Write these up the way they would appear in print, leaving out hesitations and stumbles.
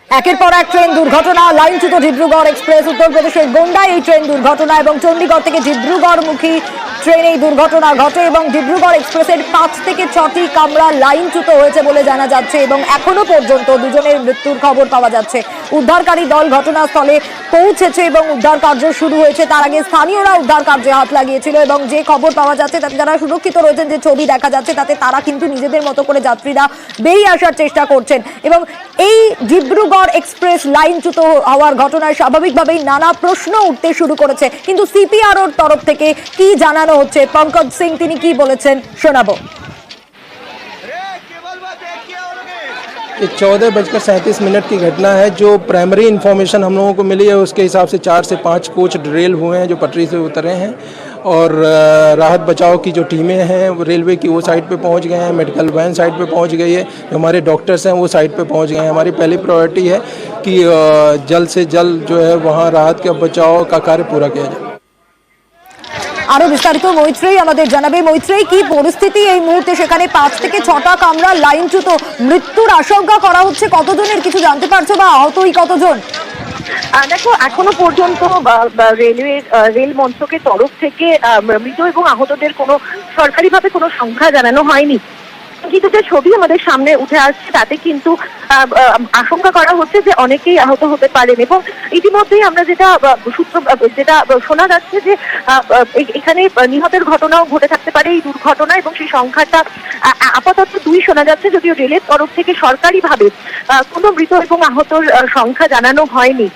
একের পর এক ট্রেন দুর্ঘটনা, লাইনচ্যুত ডিব্রুগড় এক্সপ্রেস। উত্তরপ্রদেশের গোন্ডায় এই ট্রেন দুর্ঘটনা এবং চণ্ডীগড় থেকে ডিব্রুগড়মুখী ট্রেনে এই দুর্ঘটনা ঘটে এবং ডিব্রুগড় এক্সপ্রেসের 5 থেকে 6টি কামরা লাইনচ্যুত হয়েছে বলে জানা যাচ্ছে এবং এখনো পর্যন্ত দুজনের মৃত্যুর খবর পাওয়া যাচ্ছে। উদ্ধারকারী দল ঘটনাস্থলে পৌঁছেছে এবং উদ্ধার কার্য শুরু হয়েছে। তার আগে স্থানীয়রা উদ্ধার কার্যে হাত লাগিয়েছিল এবং যে খবর পাওয়া যাচ্ছে তাতে যারা সুরক্ষিত রয়েছেন, যে ছবি দেখা যাচ্ছে তাতে তারা কিন্তু নিজেদের মতো করে যাত্রীরা বেরিয়ে আসার চেষ্টা করছেন। এবং এই ডিব্রুগড় এক্সপ্রেস লাইনচ্যুত হওয়ার ঘটনায় স্বাভাবিকভাবেই নানা প্রশ্ন উঠতে শুরু করেছে, কিন্তু সিপিআরওর তরফ থেকে কি জানানো হচ্ছে, পঙ্কজ সিং তিনি কি বলেছেন শোনাবো। 14:37 की घटना है। जो प्राइमरी इन्फॉर्मेशन हम लोगों को मिली है उसके हिसाब से 4 से 5 कोच डिरेल हुए हैं जो पटरी से उतरे हैं और राहत बचाव की जो टीमें हैं वो रेलवे की वो साइड पे पहुंच गए हैं, मेडिकल वैन साइड पे पहुंच गई है, जो हमारे डॉक्टर्स हैं वो साइड पे पहुंच गए हैं। हमारी पहली प्रायोरिटी है कि जल्द से जल्द जो है वहाँ राहत का बचाव का कार्य पूरा किया जाए। আরো বিস্তারিত মৈত্রেয়ী আমাদের জানাবে। মৈত্রেয়ী, কি পরিস্থিতি এই মুহূর্তে সেখানে? 5 থেকে 6টা কামরা লাইনচ্যুত, মৃত্যুর আশঙ্কা করা হচ্ছে কতজনের, কিছু জানতে পারছো বা আহতই কতজন? দেখো, এখনো পর্যন্ত রেল মন্ত্রকের তরফ থেকে মৃত এবং আহতদের কোনো সরকারিভাবে কোনো সংখ্যা জানানো হয়নি, কিন্তু যে ছবি আমাদের সামনে উঠে আসছে তাতে কিন্তু আশঙ্কা করা হচ্ছে যে অনেকেই আহত হতে পারেন। এবং ইতিমধ্যেই আমরা যেটা শোনা যাচ্ছে যে এখানে নিহতের ঘটনাও ঘটে থাকতে পারে এই দুর্ঘটনা, এবং সেই সংখ্যাটা আপাতত 2 শোনা যাচ্ছে, যদিও রেলের তরফ থেকে সরকারিভাবে কোনো মৃত এবং আহতর সংখ্যা জানানো হয়নি।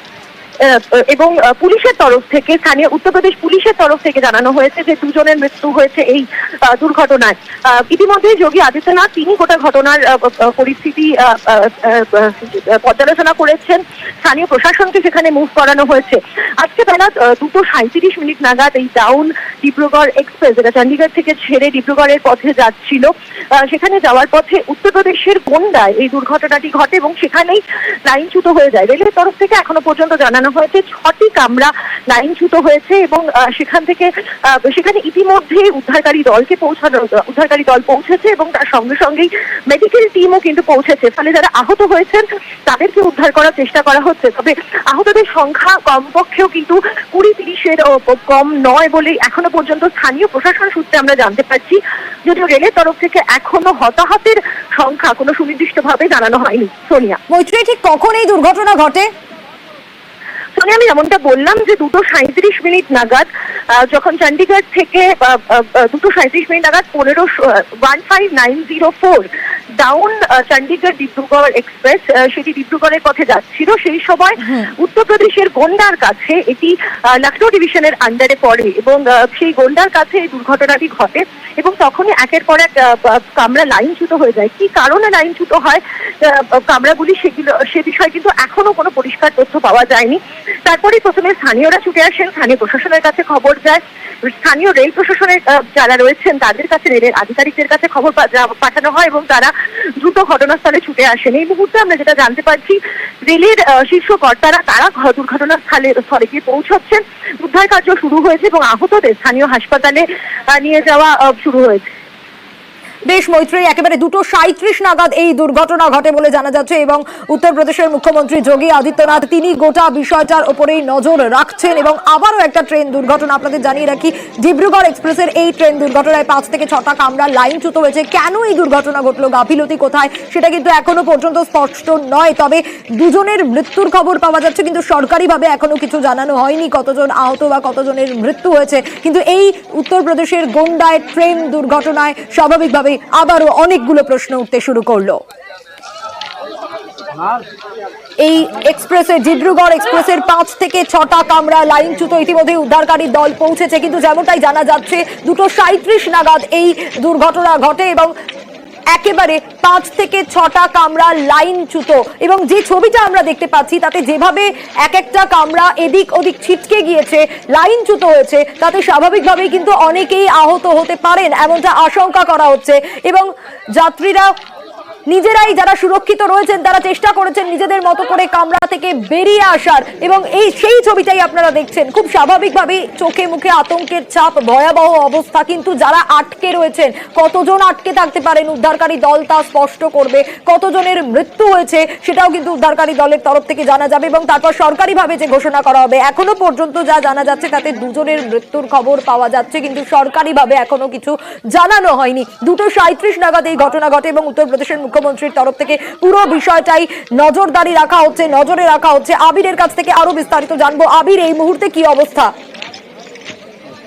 এবং পুলিশের তরফ থেকে, স্থানীয় উত্তরপ্রদেশ পুলিশের তরফ থেকে জানানো হয়েছে যে 2 জনের মৃত্যু হয়েছে এই দুর্ঘটনায়। ইতিমধ্যে যোগী আদিত্যনাথ তিনি গোটা ঘটনার পরিস্থিতি পর্যালোচনা করেছেন, স্থানীয় প্রশাসনকে সেখানে মুভ করানো হয়েছে। আজকে বেলা 2:37 নাগাদ এই ডাউন ডিব্রুগড় এক্সপ্রেস, যেটা চণ্ডীগড় থেকে ছেড়ে ডিব্রুগড়ের পথে যাচ্ছিল, সেখানে যাওয়ার পথে উত্তরপ্রদেশের গোন্ডায় এই দুর্ঘটনাটি ঘটে এবং সেখানেই লাইনচ্যুত হয়ে যায়। রেলের তরফ থেকে এখনো পর্যন্ত জানানো হয়েছে 6টি কামরা লাইনচ্যুত হয়েছে এবং সেখানে ইতিমধ্যে উদ্ধারকারী দল পৌঁছেছে এবং তার সঙ্গে সঙ্গেই মেডিকেল টিমও কিন্তু পৌঁছেছে। ফলে যারা আহত হয়েছেন তাদেরকে উদ্ধার করার চেষ্টা করা হচ্ছে। তবে আহতদের সংখ্যা কমপক্ষেও কিন্তু 20-30-এর কম নয় বলে এখনো পর্যন্ত স্থানীয় প্রশাসন সূত্রে আমরা জানতে পারছি, যদিও রেলের তরফ থেকে এখনো হতাহতের সংখ্যা কোনো সুনির্দিষ্টভাবে জানানো হয়নি। সোনিয়া। মৈত্রেয়ী, ঠিক কখন এই দুর্ঘটনা ঘটে? আমি যেমনটা বললাম যে 2:37 নাগাদ, যখন চণ্ডীগড় থেকে 2:37 নাগাদ 15904 ডাউন চণ্ডীগড় ডিব্রুগড় এক্সপ্রেস সেটি ডিব্রুগড়ের পথে যাচ্ছিল, সেই সময় উত্তরপ্রদেশের গোন্ডার কাছে, এটি লখনৌ ডিভিশনের আন্ডারে পড়ে এবং সেই গোন্ডার কাছে এই দুর্ঘটনাটি ঘটে এবং তখনই একের পর এক কামরা লাইনচ্যুত হয়ে যায়। কি কারণে লাইনচ্যুত হয় কামরাগুলি সে বিষয়ে কিন্তু এখনো কোনো পরিষ্কার তথ্য পাওয়া যায়নি। তারপরেই প্রথমে স্থানীয়রা ছুটে আসেন, স্থানীয় প্রশাসনের কাছে খবর যায়, স্থানীয় রেল প্রশাসনের যারা রয়েছেন তাদের কাছে, রেলের আধিকারিকদের কাছে খবর পাঠানো হয় এবং তারা দ্রুত ঘটনাস্থলে ছুটে আসেন। এই মুহূর্তে আমরা যেটা জানতে পারছি, রেলের শীর্ষ কর্তারা তারা দুর্ঘটনাস্থলে গিয়ে পৌঁছচ্ছেন, উদ্ধার কার্য শুরু হয়েছে এবং আহতদের স্থানীয় হাসপাতালে নিয়ে যাওয়া শুরু হয়েছে। বেশ মৈত্রেয়ী, একেবারে 2:37 নাগাদ এই দুর্ঘটনা ঘটে বলে জানা যাচ্ছে এবং উত্তরপ্রদেশের মুখ্যমন্ত্রী যোগী আদিত্যনাথ তিনি গোটা বিষয়টার উপরেই নজর রাখছেন। এবং আবারও একটা ট্রেন দুর্ঘটনা আপনাদের জানিয়ে রাখি, ডিব্রুগড় এক্সপ্রেসের এই ট্রেন দুর্ঘটনায় 5 থেকে 6টা কামরা লাইনচ্যুত হয়েছে। কেন এই দুর্ঘটনা ঘটলো, গাফিলতি কোথায়, সেটা কিন্তু এখনো পর্যন্ত স্পষ্ট নয়। তবে 2 জনের মৃত্যুর খবর পাওয়া যাচ্ছে, কিন্তু সরকারিভাবে এখনো কিছু জানানো হয়নি কতজন আহত বা কতজনের মৃত্যু হয়েছে। কিন্তু এই উত্তরপ্রদেশের গোন্ডায় ট্রেন দুর্ঘটনায় স্বাভাবিকভাবে আবারও অনেকগুলো প্রশ্ন উঠতে শুরু করলো। এই এক্সপ্রেসে, ডিব্রুগড় এক্সপ্রেসের 5 থেকে 6টা কামরা লাইনচ্যুত, ইতিমধ্যে উদ্ধারকারী দল পৌঁছেছে, কিন্তু যেমনটাই জানা যাচ্ছে 2:37 নাগাদ এই দুর্ঘটনা ঘটে এবং একেবারে 5 থেকে 6টা কামরা লাইনচ্যুত। এবং যে ছবিটা আমরা দেখতে পাচ্ছি তাতে যেভাবে এক একটা কামরা এদিক ওদিক ছিটকে গিয়েছে, লাইনচ্যুত হয়েছে, তাতে স্বাভাবিকভাবেই কিন্তু অনেকেই আহত হতে পারেন এমনটা আশঙ্কা করা হচ্ছে। এবং যাত্রীরা নিজেরাই যারা সুরক্ষিত রয়েছেন তারা চেষ্টা করেছেন নিজেদের মতো করে কামরা থেকে বেরিয়ে আসার, এবং সেই ছবিটাই আপনারা দেখছেন। খুব স্বাভাবিকভাবে চোখে মুখে আতঙ্কের ছাপ, ভয়াবহ অবস্থা, কিন্তু যারা আটকে রয়েছেন, কতজন আটকে থাকতে পারেন উদ্ধারকারী দল তা স্পষ্ট করবে। কতজনের মৃত্যু হয়েছে সেটাও কিন্তু উদ্ধারকারী দলের তরফ থেকে জানা যাবে, এবং তারপর সরকারিভাবে যে ঘোষণা করা হবে। এখনো পর্যন্ত যা জানা যাচ্ছে তাতে 2 জনের মৃত্যুর খবর পাওয়া যাচ্ছে, কিন্তু সরকারিভাবে এখনো কিছু জানানো হয়নি। 2:37 নাগাদ এই ঘটনা ঘটে এবং উত্তরপ্রদেশের মুখ্যমন্ত্রীর তরফ থেকে পুরো বিষয়টাই নজরে রাখা হচ্ছে। আবিরের কাছ থেকে আরো বিস্তারিত জানবো। আবির, এই মুহূর্তে কি অবস্থা?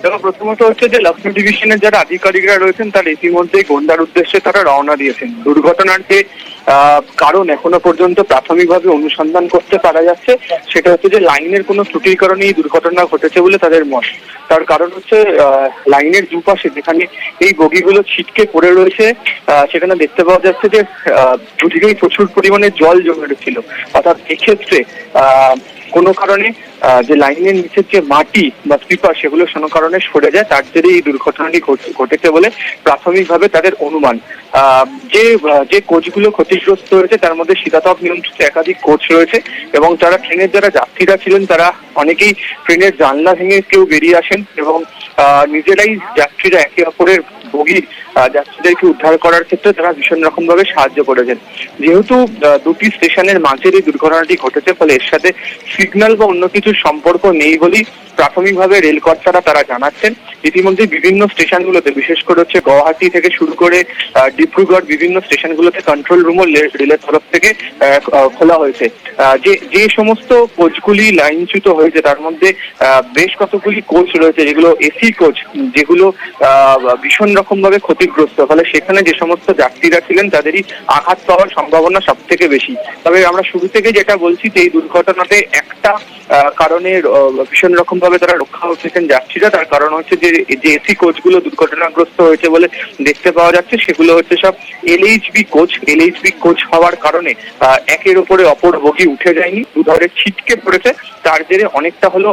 দেখো, প্রথমত হচ্ছে যে লখনৌ ডিভিশনের যারা আধিকারিকরা রয়েছেন তারা ইতিমধ্যেই গোন্ডার উদ্দেশ্যে তারা রওনা দিয়েছেন। দুর্ঘটনার যে কারণ এখনো পর্যন্ত প্রাথমিকভাবে অনুসন্ধান করতে পারা যাচ্ছে সেটা হচ্ছে যে লাইনের কোনো ত্রুটির কারণে এই দুর্ঘটনা ঘটেছে বলে তাদের মত। তার কারণ হচ্ছে লাইনের দুপাশে যেখানে এই বগিগুলো ছিটকে পড়ে রয়েছে সেখানে দেখতে পাওয়া যাচ্ছে যে দুদিকেই প্রচুর পরিমাণে জল জমে রয়েছিল। অর্থাৎ এক্ষেত্রে কোনো কারণে যে লাইনের নিচের যে মাটি বা স্লিপার সেগুলো কোনো কারণে সরে যায়, তার জেরে এই দুর্ঘটনাটি ঘটেছে বলে প্রাথমিকভাবে তাদের অনুমান। যে কোচগুলো ক্ষতিগ্রস্ত হয়েছে তার মধ্যে শীতাতপ নিয়ন্ত্রিত একাধিক কোচ রয়েছে, এবং যারা ট্রেনের যারা যাত্রীরা ছিলেন তারা অনেকেই ট্রেনের জানলা ভেঙে কেউ বেরিয়ে আসেন, এবং নিজেরাই যাত্রীরা একে অপরের বগির যাত্রীদেরকে উদ্ধার করার ক্ষেত্রে তারা ভীষণ রকম ভাবে সাহায্য করেছেন। যেহেতু দুটি স্টেশনের মাঝের এই দুর্ঘটনাটি ঘটেছে, ফলে এর সাথে সিগন্যাল বা অন্য কিছুর সম্পর্ক নেই বলেই প্রাথমিকভাবে রেল কর্তারা তারা জানাচ্ছেন। ইতিমধ্যে বিভিন্ন স্টেশনগুলোতে, বিশেষ করে হচ্ছে গুয়াহাটি থেকে শুরু করে ডিব্রুগড়, বিভিন্ন স্টেশনগুলোতে কন্ট্রোল রুমও রেলের তরফ থেকে খোলা হয়েছে। যে সমস্ত কোচগুলি লাইনচ্যুত হয়েছে তার মধ্যে বেশ কতগুলি কোচ রয়েছে যেগুলো এসি কোচ, যেগুলো ভীষণ রকম ভাবে ক্ষতিগ্রস্ত। ফলে সেখানে যে সমস্ত যাত্রীরা ছিলেন তাদেরই আঘাত পাওয়ার সম্ভাবনা সব থেকে বেশি। তবে আমরা শুরু থেকে যেটা বলছি যে এই দুর্ঘটনাতে একটা কারণে ভীষণ রকম ভাবে তারা রক্ষা হচ্ছেন যাত্রীরা। তার কারণ হচ্ছে যে এসি কোচগুলো দুর্ঘটনাগ্রস্ত হয়েছে বলে দেখতে পাওয়া যাচ্ছে সেগুলো হচ্ছে সব এলএইচবি কোচ হওয়ার কারণে একের উপরে অপর বগি উঠে যায়নি, দুধারে ছিটকে পড়েছে। তার জেরে অনেকটা হলো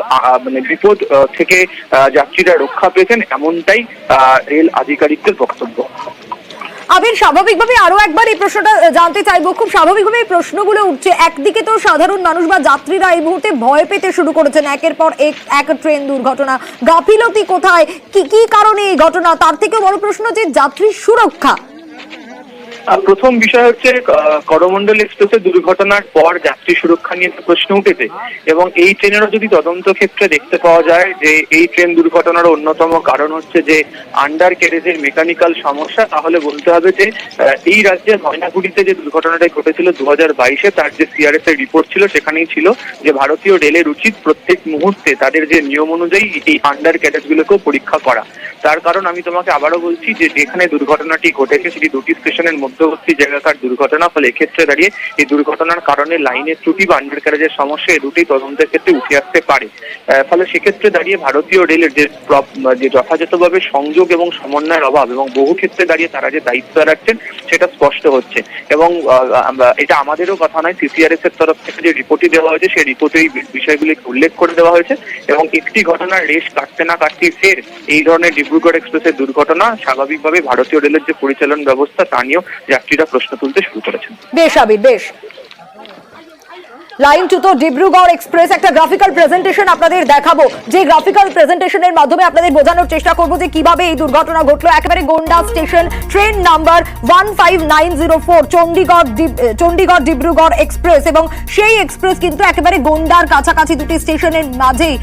মানে বিপদ থেকে যাত্রীরা রক্ষা পেয়েছেন, এমনটাই রেল আধিকারিকদের বক্তব্য। আবির, স্বাভাবিকভাবে আরো একবার এই প্রশ্নটা জানতে চাইবো। খুব স্বাভাবিকভাবে এই প্রশ্নগুলো উঠছে। একদিকে তো সাধারণ মানুষ বা যাত্রীরা এই মুহূর্তে ভয় পেতে শুরু করেছেন, একের পর এক ট্রেন দুর্ঘটনা, গাফিলতি কোথায়, কি কারণে এই ঘটনা? তার থেকে বড় প্রশ্ন যে যাত্রীর সুরক্ষা। প্রথম বিষয় হচ্ছে করমণ্ডল এক্সপ্রেসের দুর্ঘটনার পর যাত্রী সুরক্ষা নিয়ে প্রশ্ন উঠেছে, এবং এই ট্রেনেরও যদি তদন্ত ক্ষেত্রে দেখতে পাওয়া যায় যে এই ট্রেন দুর্ঘটনার অন্যতম কারণ হচ্ছে যে আন্ডার ক্যারেজের মেকানিক্যাল সমস্যা, তাহলে বলতে হবে যে এই রাজ্যের ময়নাগুড়িতে যে দুর্ঘটনাটা ঘটেছিল 2022-এ, তার যে সিআরএস এর রিপোর্ট ছিল সেখানেই ছিল যে ভারতীয় রেলের উচিত প্রত্যেক মুহূর্তে তাদের যে নিয়ম অনুযায়ী এই আন্ডার ক্যারেজগুলোকেও পরীক্ষা করা। তার কারণ আমি তোমাকে আবারও বলছি যে যেখানে দুর্ঘটনাটি ঘটেছে সেটি দুটি স্টেশনের মধ্যবর্তী জায়গাকার দুর্ঘটনা। ফলে এক্ষেত্রে দাঁড়িয়ে এই দুর্ঘটনার কারণে লাইনের ত্রুটি বা আন্ডার ক্যারেজের সমস্যা এই দুটি তদন্তের ক্ষেত্রে উঠে আসতে পারে। ফলে সেক্ষেত্রে দাঁড়িয়ে ভারতীয় রেলের যে যথাযথভাবে সংযোগ এবং সমন্বয়ের অভাব, এবং বহু ক্ষেত্রে দাঁড়িয়ে তারা যে দায়িত্ব রাখছেন সেটা স্পষ্ট হচ্ছে। এবং এটা আমাদেরও কথা নয়, সিসিআরএস এর তরফ থেকে যে রিপোর্টটি দেওয়া হয়েছে সেই রিপোর্টে এই বিষয়গুলিকে উল্লেখ করে দেওয়া হয়েছে, এবং একটি ঘটনার রেশ কাটতে না কাটতেই ফের এই ধরনের ডিব্রুগড় এক্সপ্রেসের দুর্ঘটনা, স্বাভাবিকভাবে ভারতীয় রেলের যে পরিচালন ব্যবস্থা তা নিয়েও যাত্রীরা প্রশ্ন তুলতে শুরু করেছেন। বেশ আবির, বেশ। লাইনচ্যুত ডিব্রুগড় এক্সপ্রেস একটা গ্রাফিক্যাল প্রেজেন্টেশন আপনাদের দেখাবো, যে গ্রাফিক্যাল প্রেজেন্টেশনের মাধ্যমে আপনাদের বোঝানোর চেষ্টা করবো যে কিভাবে এই দুর্ঘটনা ঘটলো। একেবারে Gonda station, train number 15904 Chandigarh Dibrugarh express, এবং সেই এক্সপ্রেস কিন্তু একেবারে গোন্ডার কাছাকাছি দুটি স্টেশনের মাঝেই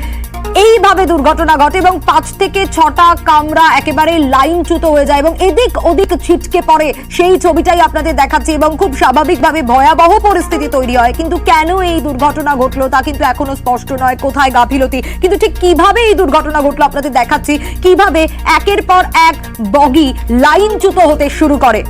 এইভাবে দুর্ঘটনা ঘটে, এবং 5 থেকে 6টা কামরা একেবারে লাইনচ্যুত হয়ে যায় এবং এদিক ওদিক ছিটকে পড়ে। সেই ছবিটাই আপনাদের দেখাচ্ছি, এবং খুব স্বাভাবিকভাবে ভয়াবহ পরিস্থিতি তৈরি হয়। কিন্তু কেন এই দুর্ঘটনা ঘটলো তা কিন্তু এখনো স্পষ্ট নয়। কোথায় গাফিলতি, কিন্তু ঠিক কিভাবে এই দুর্ঘটনা ঘটলো আপনাদের দেখাচ্ছি, কিভাবে একের পর এক বগি লাইনচ্যুত হতে শুরু করে।